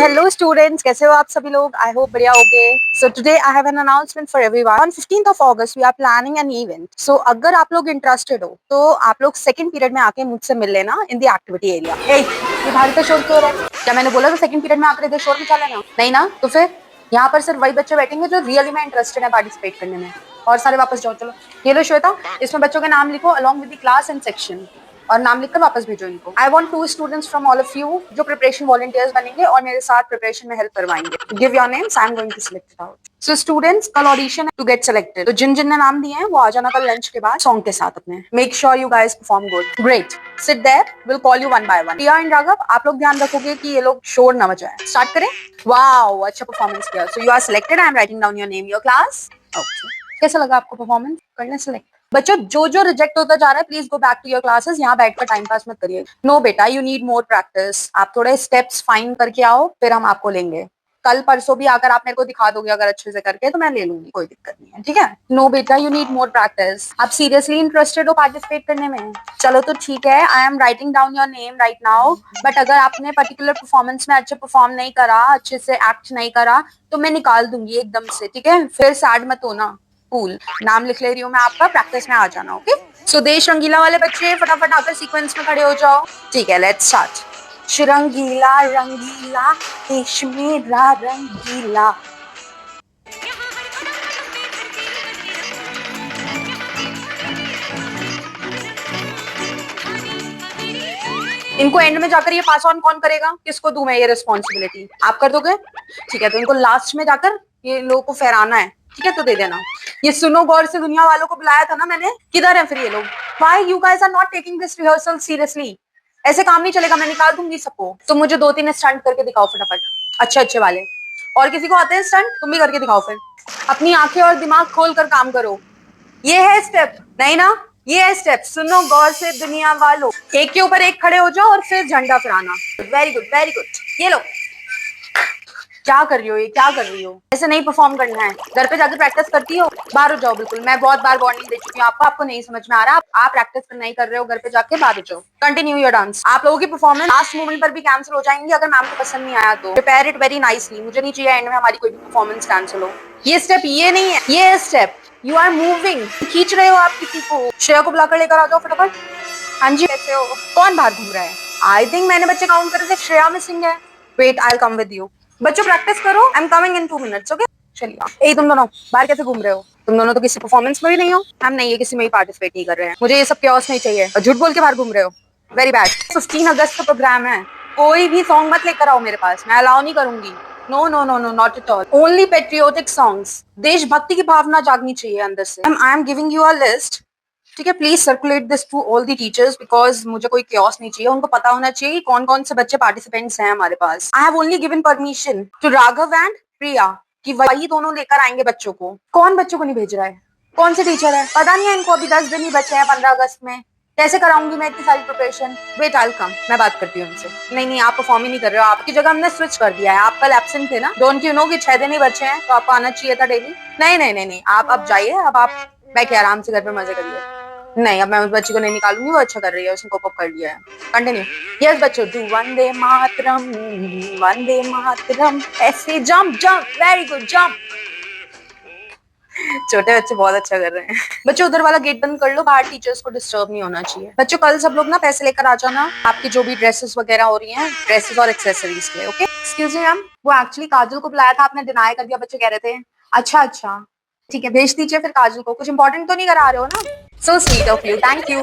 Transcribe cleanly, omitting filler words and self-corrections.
Hello students, कैसे हो आप सभी लोग? आई होप बढ़िया होगे। So today I have an announcement for everyone. On 15th of August we are planning an event. So अगर आप लोग इंटरेस्टेड हो तो आप लोग सेकंड पीरियड में आके मुझसे मिल लेना इन द एक्टिविटी एरिया। ये बाहर का शोर क्यों हो रहा है? क्या मैंने बोला था सेकंड पीरियड में आकर इधर शोर मचा लेना? नहीं ना, तो फिर यहाँ पर सिर्फ वही बच्चे बैठेंगे जो रियली में इंटरेस्टेड है पार्टिसिपेट करने में। और सारे वापस जाओ। चलो ये लो श्वेता, इसमें बच्चों के नाम लिखो along with the class and section, और नाम लिखकर वापस भेजो इनको। I want 2 students from all of you जो प्रिपरेशन वॉलंटियर्स बनेंगे और मेरे साथ प्रिपरेशन में हेल्प करवाएंगे। Give your names, I am going to select it out. So students, कल ऑडिशन है टू गेट सिलेक्टेड। तो जिन जिन ने नाम दिए हैं वो आ जाना कल लंच के बाद सॉन्ग के साथ अपने। Make sure you guys perform good. Great, sit there, will call you one by one. Priya and Raghav, आप लोग ध्यान रखोगे कि ये लोग शोर ना मचाएं। स्टार्ट करें। वाओ, अच्छा परफॉर्मेंस किया। So you are selected. I am writing down your name, your class. Okay, कैसा लगा आपको परफॉर्मेंस करने सिलेक्ट? बच्चों जो जो रिजेक्ट होता जा रहा है please go back to your classes. यहाँ बैठकर टाइम पास मत करिए। नो बेटा, यू नीड मोर प्रैक्टिस। आप थोड़े स्टेप्स फाइन करके आओ, फिर हम आपको लेंगे। कल परसों भी आकर आप मेरे को दिखा दोगे अगर अच्छे से करके, तो मैं ले लूंगी, कोई दिक्कत नहीं है, ठीक है? नो बेटा, यू नीड मोर प्रैक्टिस। आप सीरियसली इंटरेस्टेड हो पार्टिसिपेट करने में? चलो तो ठीक है, आई am writing down your name right now. But अगर आपने पर्टिकुलर परफॉर्मेंस में अच्छे परफॉर्म नहीं करा, अच्छे से एक्ट नहीं करा, तो मैं निकाल दूंगी एकदम से, ठीक है? फिर सैड मत होना। कूल, नाम लिख ले रही हूँ मैं आपका, प्रैक्टिस में आ जाना। ओके, सो देश रंगीला वाले बच्चे फटाफट आकर सीक्वेंस में खड़े हो जाओ। ठीक है, लेट्स स्टार्ट। रंगीला रंगीला देश मेरा रंगीला। इनको एंड में जाकर ये पास ऑन कौन करेगा? किसको दूं मैं ये रिस्पॉन्सिबिलिटी? आप कर दोगे? ठीक है, तो इनको लास्ट में जाकर ये लोगों को फहराना है, ठीक है? तो दे देना। ये सुनो गौर से दुनिया वालों को बुलाया था ना मैंने, किधर है फिर ये लोग? Why you guys are not taking this rehearsal seriously? ऐसे काम नहीं चलेगा, मैं निकाल दूंगी सबको। तो मुझे 2-3 स्टंट करके दिखाओ फटाफट, अच्छे अच्छे वाले। और किसी को आते हैं स्टंट? तुम भी करके दिखाओ फिर। अपनी आंखें और दिमाग खोल कर काम करो। ये है स्टेप, नहीं ना? ये है स्टेप। सुनो गौर से दुनिया वालों, एक के ऊपर एक खड़े हो जाओ और फिर झंडा फहराना। Very good, very good. ये लो, क्या कर रही हो? ये क्या कर रही हो? ऐसे नहीं परफॉर्म करना है। घर पे जाकर प्रैक्टिस करती हो? बाहर हो जाओ बिल्कुल। मैं बहुत बार वार्निंग दे चुकी हूँ आपको, आपको नहीं समझ में आ रहा। आप प्रैक्टिस नहीं कर रहे हो, घर पे जाके बाहर हो जाओ। Continue your dance. आप लोगों की परफॉर्मेंस लास्ट मोमेंट पर भी कैंसिल हो जाएंगी अगर मैम को पसंद नहीं आया तो। Prepare it very nicely. मुझे नहीं चाहिए एंड में हमारी कोई भी परफॉर्मेंस कैंसिल हो। ये स्टेप ये नहीं है, ये स्टेप। यू आर मूविंग, खींच रहे हो आप किसी को। श्रेया को बुलाकर लेकर आ जाओ फटाफट। हाँ जी, कैसे हो? कौन बाहर घूम रहा है? आई थिंक मैंने बच्चे काउंट करे थे, श्रेया मिसिंग है। Wait, I will come with you. बच्चों प्रैक्टिस करो, I am coming in 2 minutes. Okay, चलिए। तुम दोनों बाहर कैसे घूम रहे हो? तुम दोनों तो किसी परफॉर्मेंस में भी नहीं हो। हम नहीं है, किसी में भी पार्टिसिपेट नहीं कर रहे हैं। मुझे ये सब क्योस नहीं चाहिए। और झूठ बोल के बाहर घूम रहे हो, वेरी बैड। 15 अगस्त का प्रोग्राम है, कोई भी सॉन्ग मत लेकर आओ मेरे पास, मैं अलाउ नहीं करूंगी। No no no no, not at all. Only patriotic songs. देशभक्ति की भावना जागनी चाहिए अंदर से। I am giving you a list, ठीक है? Please circulate this to all the teachers, because मुझे कोई क्योस नहीं चाहिए। उनको पता होना चाहिए कि कौन कौन से बच्चे पार्टिसिपेंट्स हैं हमारे पास। I have only given permission to Raghav and Priya कि वही दोनों लेकर आएंगे बच्चों को। कौन बच्चों को नहीं भेज रहा है? कौन से टीचर है? पता नहीं है इनको। अभी 10 दिन ही बचे हैं 15 अगस्त में। कैसे कराऊंगी मैं इतनी सारी preparation? Wait, I will come, मैं बात करती हूँ उनसे। नहीं नहीं, आप परफॉर्म ही नहीं कर रहे हो। आपकी जगह हमने स्विच कर दिया है। आप कल एब्सेंट थे ना? डोंट यू नो कि 6 दिन ही बचे हैं, तो आपको आना चाहिए था डेली। नहीं नहीं नहीं नहीं, आप अब जाइए। अब आप बैठिए आराम से घर पे, मजे करिए। नहीं, अब मैं उस बच्ची को नहीं निकालूंगी, वो अच्छा कर रही है, उसने कोप अप कर लिया है। कंटिन्यू। यस बच्चों, डू वंदे मातरम, वंदे मातरम। ऐसे jump jump, very good, jump. छोटे बच्चे बहुत अच्छा कर रहे हैं। बच्चों उधर वाला गेट बंद कर लो, बाहर टीचर्स को डिस्टर्ब नहीं होना चाहिए। बच्चों कल सब लोग ना पैसे लेकर आ जाना, आपकी जो भी ड्रेसेस वगैरह हो रही हैं, ड्रेसेस और एक्सेसरीज के लिए। ओके, एक्सक्यूज मी मैम, वो एक्चुअली काजल को बुलाया था, आपने डिनाई कर दिया, बच्चे कह रहे थे। अच्छा अच्छा, ठीक है, भेज दीजिए फिर काजल को। कुछ इंपॉर्टेंट तो नहीं करा रहे हो ना? So sweet of you, thank you.